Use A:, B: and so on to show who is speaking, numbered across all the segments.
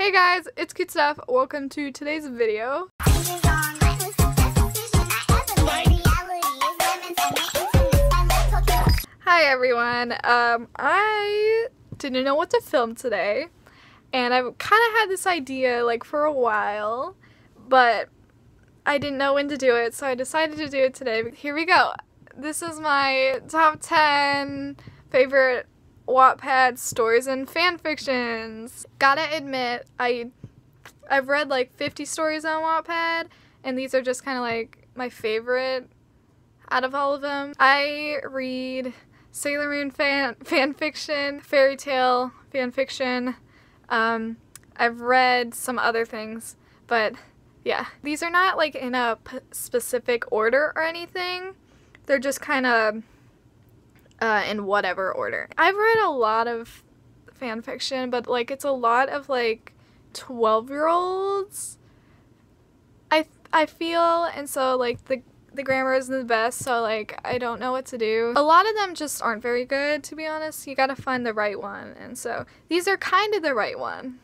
A: Hey guys, it's CootSteph. Welcome to today's video. Hi everyone. I didn't know what to film today, and I've kind of had this idea like for a while, but I didn't know when to do it, so I decided to do it today. Here we go. This is my top 10 favorite Wattpad stories and fan fictions. Gotta admit, I've read like 50 stories on Wattpad, and these are just kind of like my favorite out of all of them. I read Sailor Moon fan fiction, fairy tale fan fiction. I've read some other things, but yeah, these are not like in a specific order or anything. They're just kind of in whatever order. I've read a lot of fan fiction, but like it's a lot of like 12-year-olds, I feel, and so like the grammar isn't the best, so like I don't know what to do. A lot of them just aren't very good, to be honest. You gotta find the right one, and so these are kind of the right one.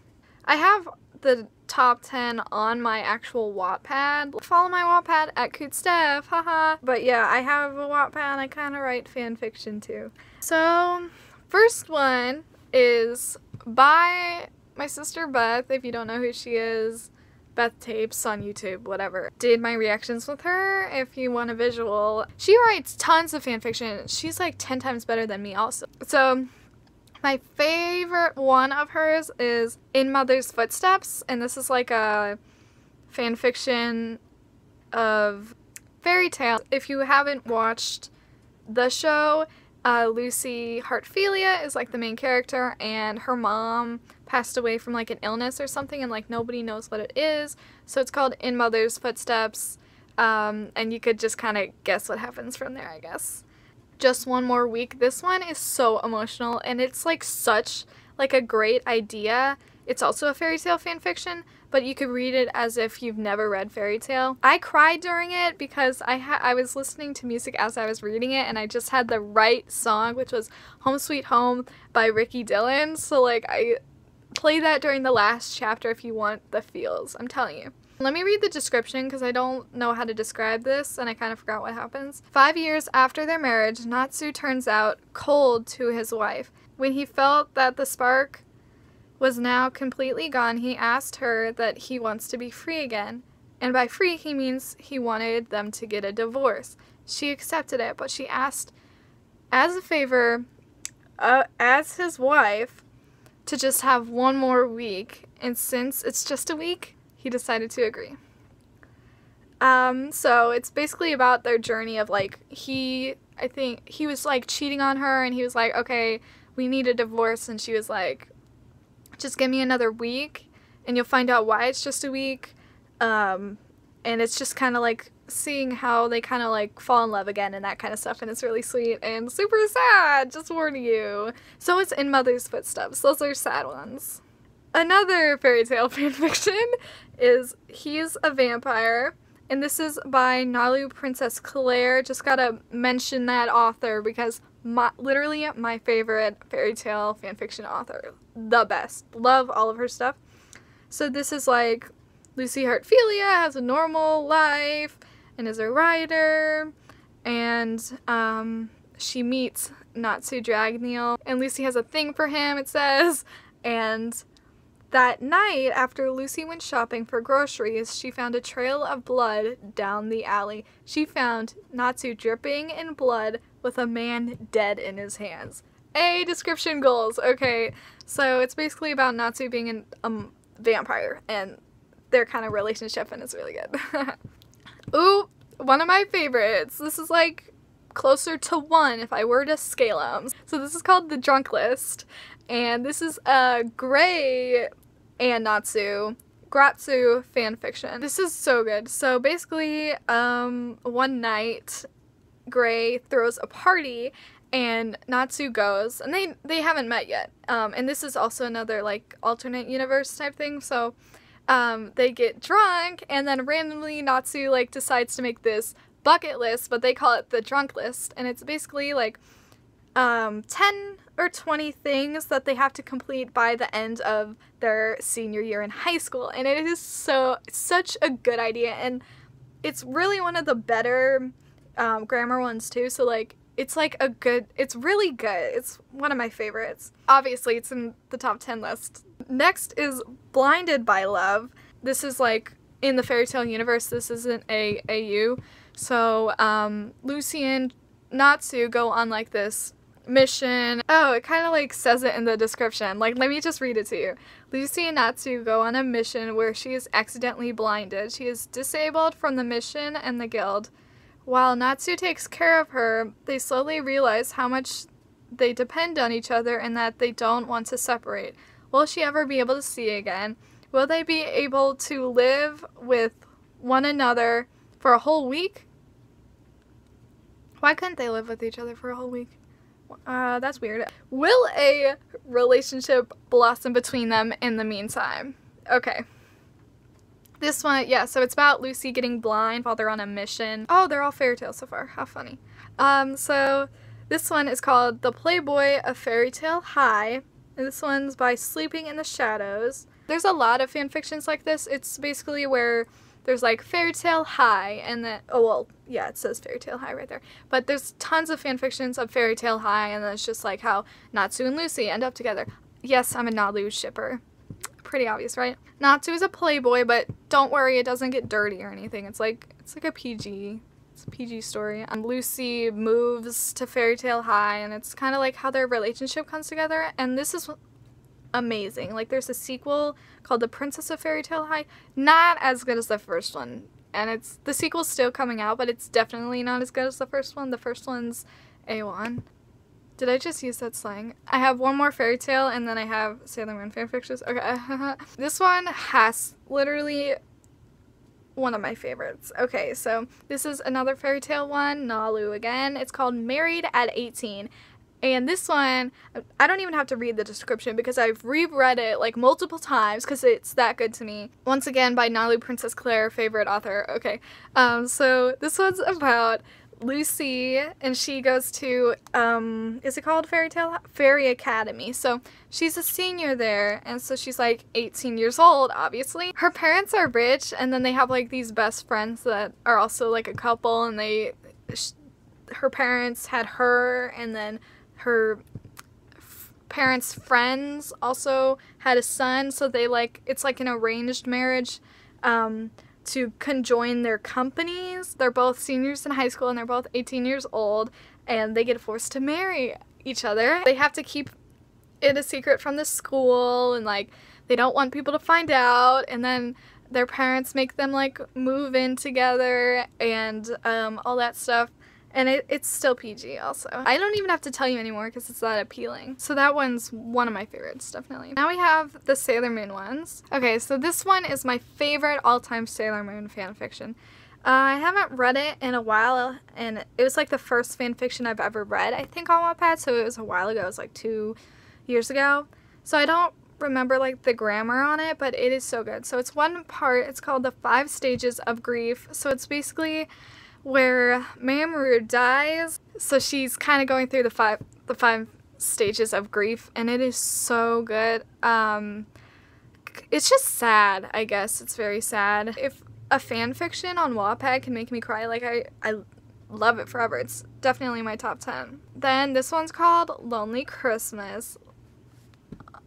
A: I have the top 10 on my actual Wattpad. Follow my Wattpad at CootSteph, haha. But yeah, I have a Wattpad. I kind of write fan fiction too. So first one is by my sister Beth. If you don't know who she is, Beth Tapes on YouTube, whatever. Did my reactions with her if you want a visual. She writes tons of fan fiction. She's like 10 times better than me also. So my favorite one of hers is In Mother's Footsteps, and this is like a fan fiction of fairy tale. If you haven't watched the show, Lucy Hartfilia is like the main character, and her mom passed away from like an illness or something, and like nobody knows what it is, so it's called In Mother's Footsteps, and you could just kind of guess what happens from there, I guess. Just One More Week. This one is so emotional, and it's like such like a great idea. It's also a fairy tale fan fiction, but you could read it as if you've never read fairy tale. I cried during it because I was listening to music as I was reading it, and I just had the right song, which was Home Sweet Home by Ricky Dillon. So like I play that during the last chapter if you want the feels, I'm telling you. Let me read the description because I don't know how to describe this and I kind of forgot what happens. 5 years after their marriage, Natsu turns out cold to his wife. When he felt that the spark was now completely gone, he asked her that he wants to be free again. And by free, he means he wanted them to get a divorce. She accepted it, but she asked as a favor, as his wife, to just have one more week. And since it's just a week, he decided to agree. So it's basically about their journey of like, I think he was like cheating on her, and he was like, okay, we need a divorce, and she was like, just give me another week and you'll find out why it's just a week. And it's just kind of like seeing how they kind of like fall in love again and that kind of stuff, and it's really sweet and super sad, just warning you. So it's In Mother's Footsteps. Those are sad ones. Another fairy tale fanfiction is He's a Vampire, and this is by Nalu Princess Claire. Just gotta mention that author because literally my favorite fairy tale fanfiction author. The best. Love all of her stuff. So this is like Lucy Hartfilia has a normal life and is a writer, and she meets Natsu Dragneel, and Lucy has a thing for him, it says, and that night, after Lucy went shopping for groceries, she found a trail of blood down the alley. She found Natsu dripping in blood with a man dead in his hands. Description goals. Okay, so it's basically about Natsu being a vampire and their kind of relationship, and it's really good. Ooh, one of my favorites. This is like closer to 1 if I were to scale them. So this is called The Drunk List, and this is a Gray and Natsu Gratsu fan fiction. This is so good. So basically, one night, Gray throws a party and Natsu goes, and they haven't met yet. And this is also another like alternate universe type thing. So they get drunk, and then randomly Natsu like decides to make this bucket list, but they call it the drunk list, and it's basically like 10 or 20 things that they have to complete by the end of their senior year in high school. And it is such a good idea. And it's really one of the better grammar ones too. So like, it's really good. It's one of my favorites. Obviously, it's in the top 10 list. Next is Blinded by Love. This is like in the fairy tale universe. This isn't AU. So Lucy and Natsu go on like this mission. Oh, it kind of like says it in the description. Like, let me just read it to you. Lucy and Natsu go on a mission where she is accidentally blinded. She is disabled from the mission and the guild. While Natsu takes care of her, they slowly realize how much they depend on each other and that they don't want to separate. Will she ever be able to see again? Will they be able to live with one another for a whole week? Why couldn't they live with each other for a whole week? That's weird. Will a relationship blossom between them in the meantime? Okay. This one, yeah, so it's about Lucy getting blind while they're on a mission. Oh, they're all fairy tales so far. How funny. So this one is called The Playboy of Fairy Tale High. And this one's by Sleeping in the Shadows. There's a lot of fan fictions like this. It's basically where there's like Fairy Tale High and then, oh well, yeah, it says Fairy Tale High right there. But there's tons of fan fictions of Fairy Tale High, and then it's just like how Natsu and Lucy end up together. Yes, I'm a Nalu shipper. Pretty obvious, right? Natsu is a playboy, but don't worry, it doesn't get dirty or anything. It's like a PG. It's a PG story. Lucy moves to Fairy Tale High, and it's kind of like how their relationship comes together. And this is amazing. Like, there's a sequel called The Princess of Fairy Tale High. Not as good as the first one, and the sequel's still coming out, but it's definitely not as good as the first one. The first one's A1. Did I just use that slang? I have one more fairy tale, and then I have Sailor Moon fanfictions. Okay. This one has literally one of my favorites. Okay, so this is another fairy tale one, Nalu again. It's called Married at 18. And this one, I don't even have to read the description because I've reread it like multiple times because it's that good to me. Once again, by Nalu Princess Claire, favorite author. Okay, so this one's about Lucy, and she goes to, is it called Fairy Academy? So she's a senior there, and so she's like 18 years old, obviously. Her parents are rich, and then they have like these best friends that are also like a couple, and her parents had her, and then her parents' friends also had a son, so they it's like an arranged marriage, to conjoin their companies. They're both seniors in high school and they're both 18 years old, and they get forced to marry each other. They have to keep it a secret from the school, and like they don't want people to find out, and then their parents make them like move in together and all that stuff. And it's still PG also. I don't even have to tell you anymore because it's that appealing. So that one's one of my favorites, definitely. Now we have the Sailor Moon ones. Okay, so this one is my favorite all-time Sailor Moon fanfiction. I haven't read it in a while, and it was like the first fanfiction I've ever read, I think, on Wattpad, so it was a while ago. It was like 2 years ago. So I don't remember like the grammar on it, but it is so good. So it's one part, it's called The 5 Stages of Grief. So it's basically where Mamoru dies, so she's kind of going through the five stages of grief, and it is so good. It's just sad, I guess. It's very sad. If a fan fiction on Wattpad can make me cry, like I love it forever. It's definitely my top 10. Then this one's called Lonely Christmas.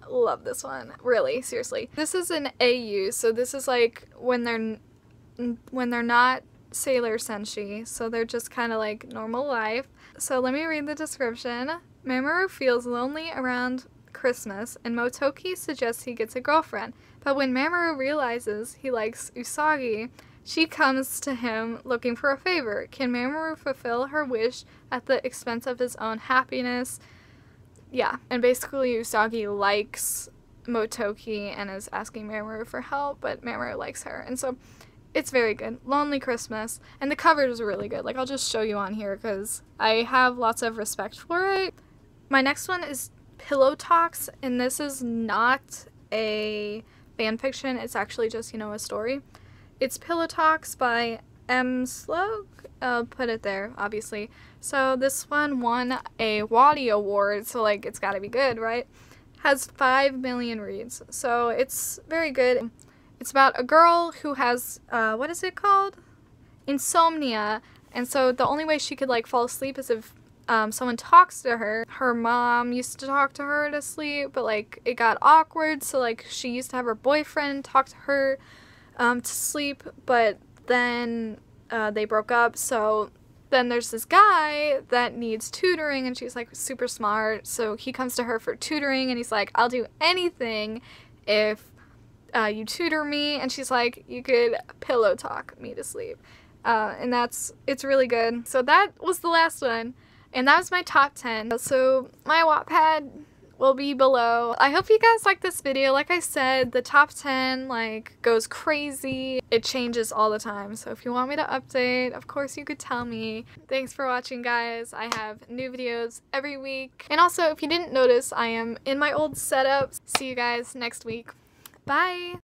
A: Love this one, really, seriously. This is an AU, so this is like when they're not Sailor Senshi, so they're just kind of like normal life. So let me read the description. Mamoru feels lonely around Christmas, and Motoki suggests he gets a girlfriend. But when Mamoru realizes he likes Usagi, she comes to him looking for a favor. Can Mamoru fulfill her wish at the expense of his own happiness? Yeah, and basically Usagi likes Motoki and is asking Mamoru for help, but Mamoru likes her, and so it's very good. Lonely Christmas. And the cover is really good. Like, I'll just show you on here because I have lots of respect for it. My next one is Pillow Talks, and this is not a fan fiction. It's actually just, a story. It's Pillow Talks by M. Slug. I'll put it there, obviously. So this one won a Watty Award, so like it's gotta be good, right? Has 5 million reads, so it's very good. It's about a girl who has, what is it called? Insomnia, and so the only way she could like fall asleep is if someone talks to her. Her mom used to talk to her to sleep, but like it got awkward, so like she used to have her boyfriend talk to her to sleep, but then they broke up. So then there's this guy that needs tutoring, and she's like super smart, so he comes to her for tutoring, and he's like, I'll do anything if you tutor me, and she's like, you could pillow talk me to sleep. And it's really good. So that was the last one, and that was my top 10. So my Wattpad will be below. I hope you guys like this video. Like I said, the top 10 like goes crazy. It changes all the time. So if you want me to update, of course you could tell me. Thanks for watching, guys. I have new videos every week. And also, if you didn't notice, I am in my old setup. See you guys next week. Bye!